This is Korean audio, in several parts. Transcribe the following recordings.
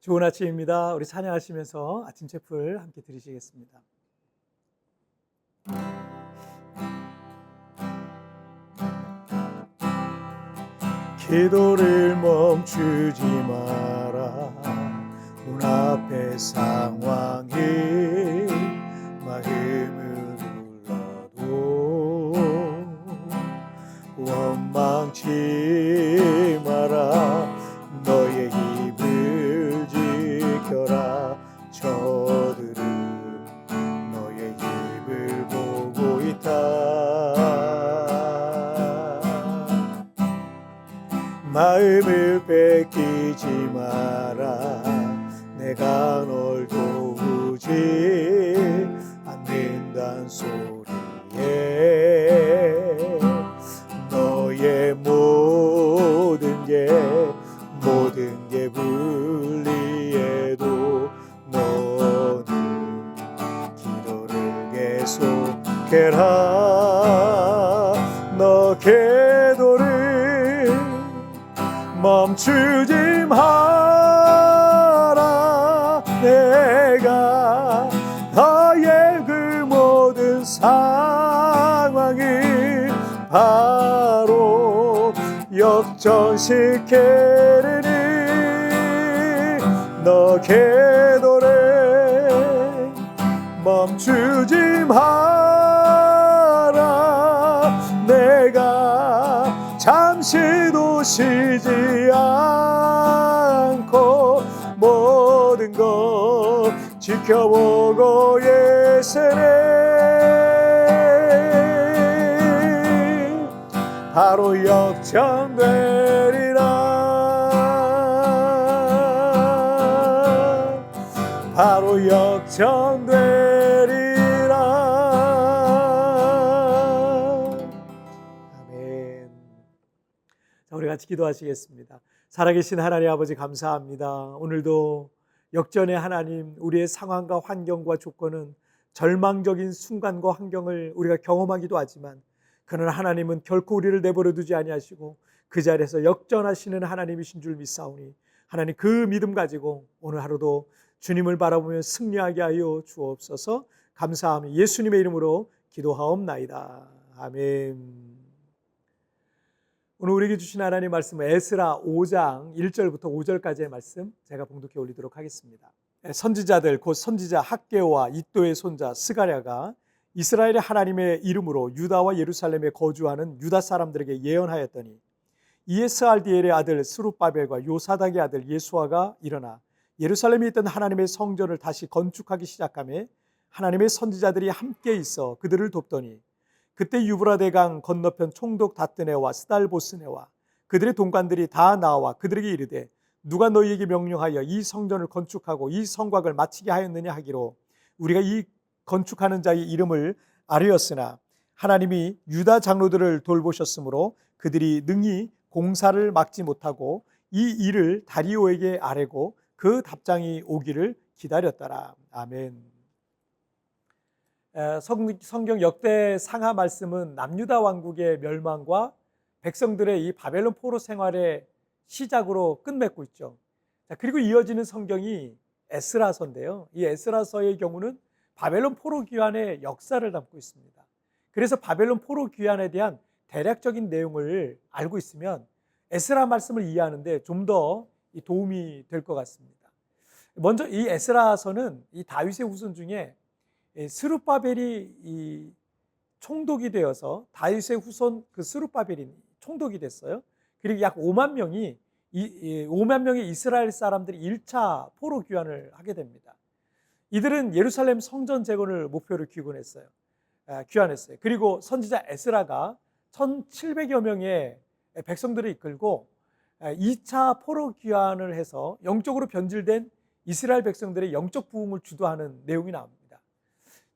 좋은 아침입니다. 우리 찬양하시면서 아침 채플 함께 들으시겠습니다. 기도를 멈추지 마라. 눈앞의 상황이 마음을 눌러도 원망치 마라. 너의 입을 지켜라. 저들은 너의 입을 보고 있다. 마음을 뺏기지 마라. 내가 널 도우지 않는단 소리에 너의 모든 게 불리해도 너는 기도를 계속해라. 너 기도를 멈추지 마라. 내가 너의 그 모든 상황이 바로 역전시키리니 너 기도를 멈추지 마라. 내가 잠시도 쉬지 않고 모든 것 지켜보고 있으니 바로 역전되리라. 바로 역전되리라. 아멘. 자, 우리 같이 기도하시겠습니다. 살아계신 하나님 아버지 감사합니다. 오늘도 역전의 하나님, 우리의 상황과 환경과 조건은 절망적인 순간과 환경을 우리가 경험하기도 하지만 그러나 하나님은 결코 우리를 내버려 두지 아니하시고 그 자리에서 역전하시는 하나님이신 줄 믿사오니 하나님 그 믿음 가지고 오늘 하루도 주님을 바라보며 승리하게 하여 주옵소서. 감사하며 예수님의 이름으로 기도하옵나이다. 아멘. 오늘 우리에게 주신 하나님 말씀은 에스라 5장 1절부터 5절까지의 말씀 제가 봉독해 올리도록 하겠습니다. 선지자들 곧 선지자 학개오와 이도의 손자 스가랴가 이스라엘의 하나님의 이름으로 유다와 예루살렘에 거주하는 유다 사람들에게 예언하였더니 이에 스알디엘의 아들 스룹바벨과 요사닥의 아들 예수아가 일어나 예루살렘에 있던 하나님의 성전을 다시 건축하기 시작하며 하나님의 선지자들이 함께 있어 그들을 돕더니 그때 유브라데강 건너편 총독 다뜨네와 스달보스네와 그들의 동관들이 다 나와 그들에게 이르되 누가 너희에게 명령하여 이 성전을 건축하고 이 성곽을 마치게 하였느냐 하기로 우리가 이 건축하는 자의 이름을 아뢰었으나 하나님이 유다 장로들을 돌보셨으므로 그들이 능히 공사를 막지 못하고 이 일을 다리오에게 아뢰고 그 답장이 오기를 기다렸더라. 아멘. 성경 역대 상하 말씀은 남유다 왕국의 멸망과 백성들의 이 바벨론 포로 생활의 시작으로 끝맺고 있죠. 그리고 이어지는 성경이 에스라서인데요. 이 에스라서의 경우는 바벨론 포로 귀환의 역사를 담고 있습니다. 그래서 바벨론 포로 귀환에 대한 대략적인 내용을 알고 있으면 에스라 말씀을 이해하는데 좀 더 도움이 될 것 같습니다. 먼저 이 에스라서는 이 다윗의 후손 중에 스룹바벨이 이 총독이 되어서 다윗의 후손 그 스룹바벨이 총독이 됐어요. 그리고 약 5만 명의 이스라엘 사람들이 1차 포로 귀환을 하게 됩니다. 이들은 예루살렘 성전 재건을 목표로 귀환했어요. 그리고 선지자 에스라가 1,700여 명의 백성들을 이끌고 2차 포로 귀환을 해서 영적으로 변질된 이스라엘 백성들의 영적 부흥을 주도하는 내용이 나옵니다.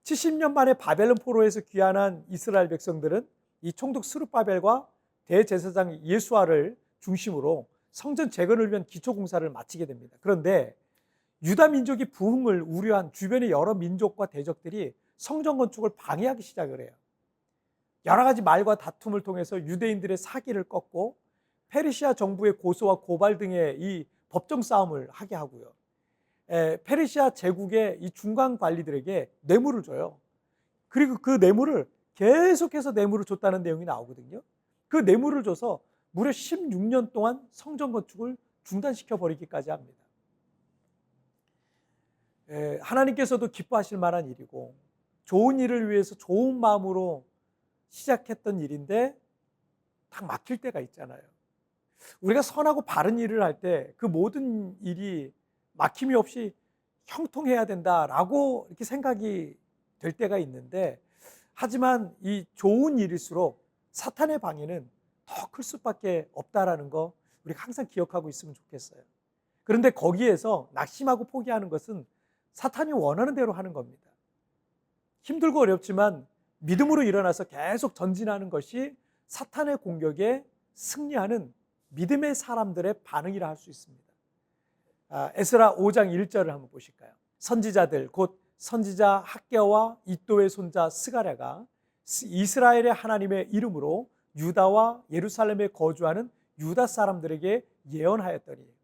70년 만에 바벨론 포로에서 귀환한 이스라엘 백성들은 이 총독 스룹바벨과 대제사장 예수아를 중심으로 성전 재건을 위한 기초 공사를 마치게 됩니다. 그런데 유다 민족이 부흥을 우려한 주변의 여러 민족과 대적들이 성전 건축을 방해하기 시작을 해요. 여러 가지 말과 다툼을 통해서 유대인들의 사기를 꺾고 페르시아 정부의 고소와 고발 등의 이 법정 싸움을 하게 하고요. 페르시아 제국의 이 중간 관리들에게 뇌물을 줘요. 그리고 그 뇌물을 계속해서 뇌물을 줬다는 내용이 나오거든요. 그 뇌물을 줘서 무려 16년 동안 성전 건축을 중단시켜 버리기까지 합니다. 하나님께서도 기뻐하실 만한 일이고 좋은 일을 위해서 좋은 마음으로 시작했던 일인데 딱 막힐 때가 있잖아요. 우리가 선하고 바른 일을 할 때 그 모든 일이 막힘이 없이 형통해야 된다라고 이렇게 생각이 될 때가 있는데, 하지만 이 좋은 일일수록 사탄의 방해는 더 클 수밖에 없다라는 거 우리가 항상 기억하고 있으면 좋겠어요. 그런데 거기에서 낙심하고 포기하는 것은 사탄이 원하는 대로 하는 겁니다. 힘들고 어렵지만 믿음으로 일어나서 계속 전진하는 것이 사탄의 공격에 승리하는 믿음의 사람들의 반응이라 할 수 있습니다. 에스라 5장 1절을 한번 보실까요? 선지자들 곧 선지자 학개와 이도의 손자 스가랴가 이스라엘의 하나님의 이름으로 유다와 예루살렘에 거주하는 유다 사람들에게 예언하였더니,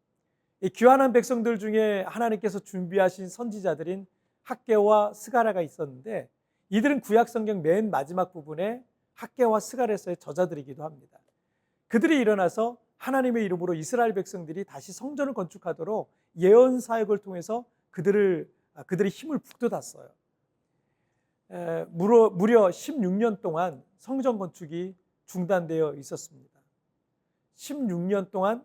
이 귀환한 백성들 중에 하나님께서 준비하신 선지자들인 학개와 스가랴가 있었는데, 이들은 구약 성경 맨 마지막 부분에 학개와 스가랴서의 저자들이기도 합니다. 그들이 일어나서 하나님의 이름으로 이스라엘 백성들이 다시 성전을 건축하도록 예언 사역을 통해서 그들의 힘을 북돋았어요. 무려 16년 동안 성전 건축이 중단되어 있었습니다. 16년 동안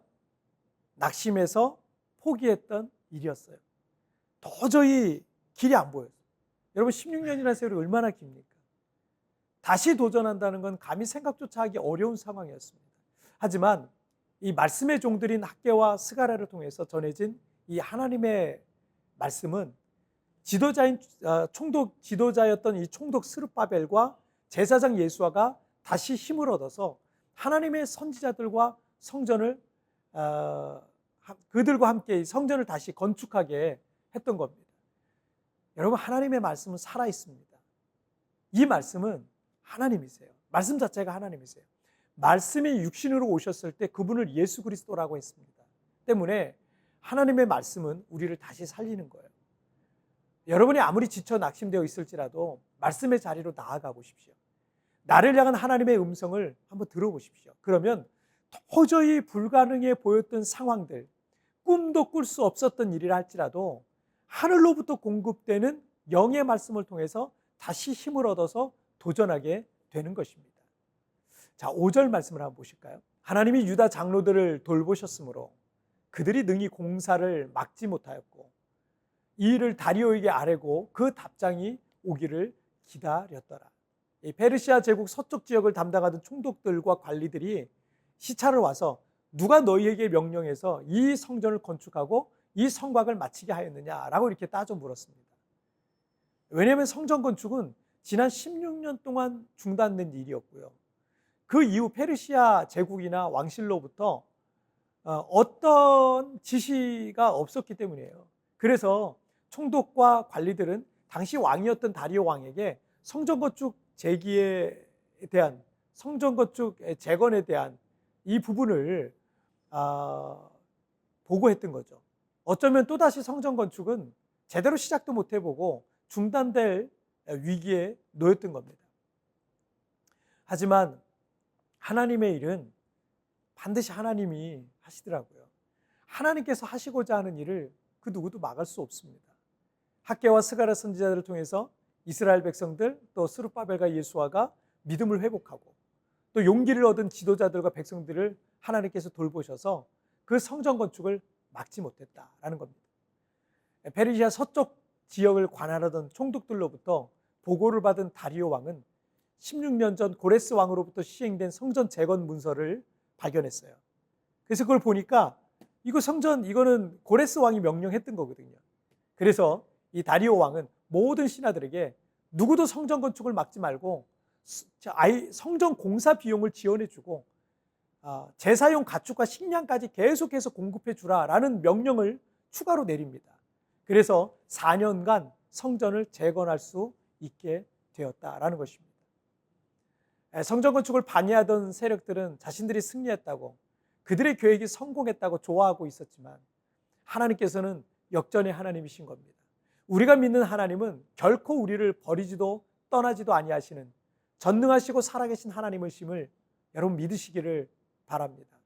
낙심해서 포기했던 일이었어요. 도저히 길이 안 보였어요. 여러분, 16년이라는 세월이 얼마나 깁니까? 다시 도전한다는 건 감히 생각조차 하기 어려운 상황이었습니다. 하지만 이 말씀의 종들인 학개와 스가랴를 통해서 전해진 이 하나님의 말씀은 총독 지도자였던 이 총독 스룹바벨과 제사장 예수아가 다시 힘을 얻어서 하나님의 선지자들과 성전을 그들과 함께 성전을 다시 건축하게 했던 겁니다. 여러분, 하나님의 말씀은 살아 있습니다. 이 말씀은 하나님이세요. 말씀 자체가 하나님이세요. 말씀이 육신으로 오셨을 때 그분을 예수 그리스도라고 했습니다. 때문에 하나님의 말씀은 우리를 다시 살리는 거예요. 여러분이 아무리 지쳐 낙심되어 있을지라도 말씀의 자리로 나아가 보십시오. 나를 향한 하나님의 음성을 한번 들어보십시오. 그러면 도저히 불가능해 보였던 상황들, 꿈도 꿀 수 없었던 일이라 할지라도 하늘로부터 공급되는 영의 말씀을 통해서 다시 힘을 얻어서 도전하게 되는 것입니다. 자, 5절 말씀을 한번 보실까요? 하나님이 유다 장로들을 돌보셨으므로 그들이 능히 공사를 막지 못하였고 이 일을 다리오에게 아뢰고 그 답장이 오기를 기다렸더라. 이 페르시아 제국 서쪽 지역을 담당하던 총독들과 관리들이 시찰을 와서 누가 너희에게 명령해서 이 성전을 건축하고 이 성곽을 마치게 하였느냐라고 이렇게 따져 물었습니다. 왜냐하면 성전 건축은 지난 16년 동안 중단된 일이었고요. 그 이후 페르시아 제국이나 왕실로부터 어떤 지시가 없었기 때문이에요. 그래서 총독과 관리들은 당시 왕이었던 다리오 왕에게 성전 건축 재기에 대한, 성전 건축 재건에 대한 이 부분을 보고했던 거죠. 어쩌면 또다시 성전 건축은 제대로 시작도 못 해보고 중단될 위기에 놓였던 겁니다. 하지만 하나님의 일은 반드시 하나님이 하시더라고요. 하나님께서 하시고자 하는 일을 그 누구도 막을 수 없습니다. 학개와 스가랴 선지자들을 통해서 이스라엘 백성들, 또 스룹바벨과 예수아가 믿음을 회복하고 또 용기를 얻은 지도자들과 백성들을 하나님께서 돌보셔서 그 성전 건축을 막지 못했다라는 겁니다. 페르시아 서쪽 지역을 관할하던 총독들로부터 보고를 받은 다리오 왕은 16년 전 고레스 왕으로부터 시행된 성전 재건 문서를 발견했어요. 그래서 그걸 보니까 이거는 고레스 왕이 명령했던 거거든요. 그래서 이 다리오 왕은 모든 신하들에게 누구도 성전 건축을 막지 말고 성전 공사 비용을 지원해주고 제사용 가축과 식량까지 계속해서 공급해 주라라는 명령을 추가로 내립니다. 그래서 4년간 성전을 재건할 수 있게 되었다라는 것입니다. 성전 건축을 반대하던 세력들은 자신들이 승리했다고, 그들의 계획이 성공했다고 좋아하고 있었지만 하나님께서는 역전의 하나님이신 겁니다. 우리가 믿는 하나님은 결코 우리를 버리지도 떠나지도 아니하시는 전능하시고 살아계신 하나님이심을 여러분 믿으시기를 바랍니다.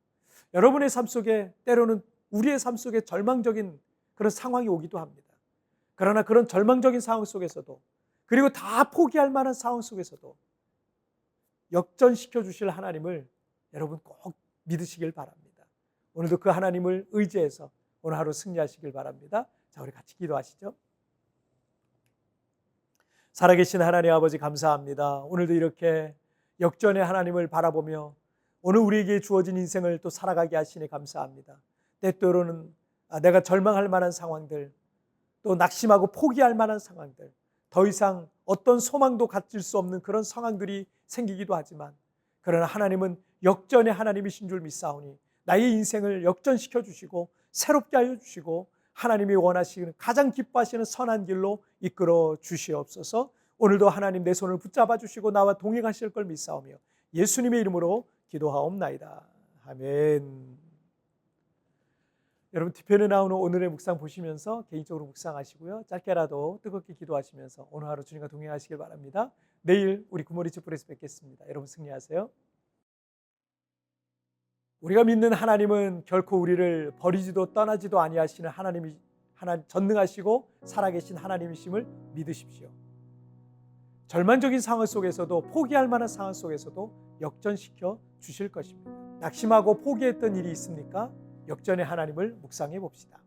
여러분의 삶 속에 때로는 우리의 삶 속에 절망적인 그런 상황이 오기도 합니다. 그러나 그런 절망적인 상황 속에서도, 그리고 다 포기할 만한 상황 속에서도 역전시켜 주실 하나님을 여러분 꼭 믿으시길 바랍니다. 오늘도 그 하나님을 의지해서 오늘 하루 승리하시길 바랍니다. 자, 우리 같이 기도하시죠. 살아계신 하나님 아버지 감사합니다. 오늘도 이렇게 역전의 하나님을 바라보며 오늘 우리에게 주어진 인생을 또 살아가게 하시니 감사합니다. 때때로는 내가 절망할 만한 상황들, 또 낙심하고 포기할 만한 상황들, 더 이상 어떤 소망도 갖질 수 없는 그런 상황들이 생기기도 하지만, 그러나 하나님은 역전의 하나님이신 줄 믿사오니 나의 인생을 역전시켜 주시고 새롭게 하여 주시고 하나님이 원하시는 가장 기뻐하시는 선한 길로 이끌어 주시옵소서. 오늘도 하나님 내 손을 붙잡아 주시고 나와 동행하실 걸 믿사오며 예수님의 이름으로 기도하옵나이다. 아멘. 여러분 뒤편에 나오는 오늘의 묵상 보시면서 개인적으로 묵상하시고요. 짧게라도 뜨겁게 기도하시면서 오늘 하루 주님과 동행하시길 바랍니다. 내일 우리 굿모닝 촛불에서 뵙겠습니다. 여러분 승리하세요. 우리가 믿는 하나님은 결코 우리를 버리지도 떠나지도 아니하시는 하나님 전능하시고 살아계신 하나님이심을 믿으십시오. 절망적인 상황 속에서도, 포기할 만한 상황 속에서도 역전시켜 주실 것입니다. 낙심하고 포기했던 일이 있습니까? 역전의 하나님을 묵상해 봅시다.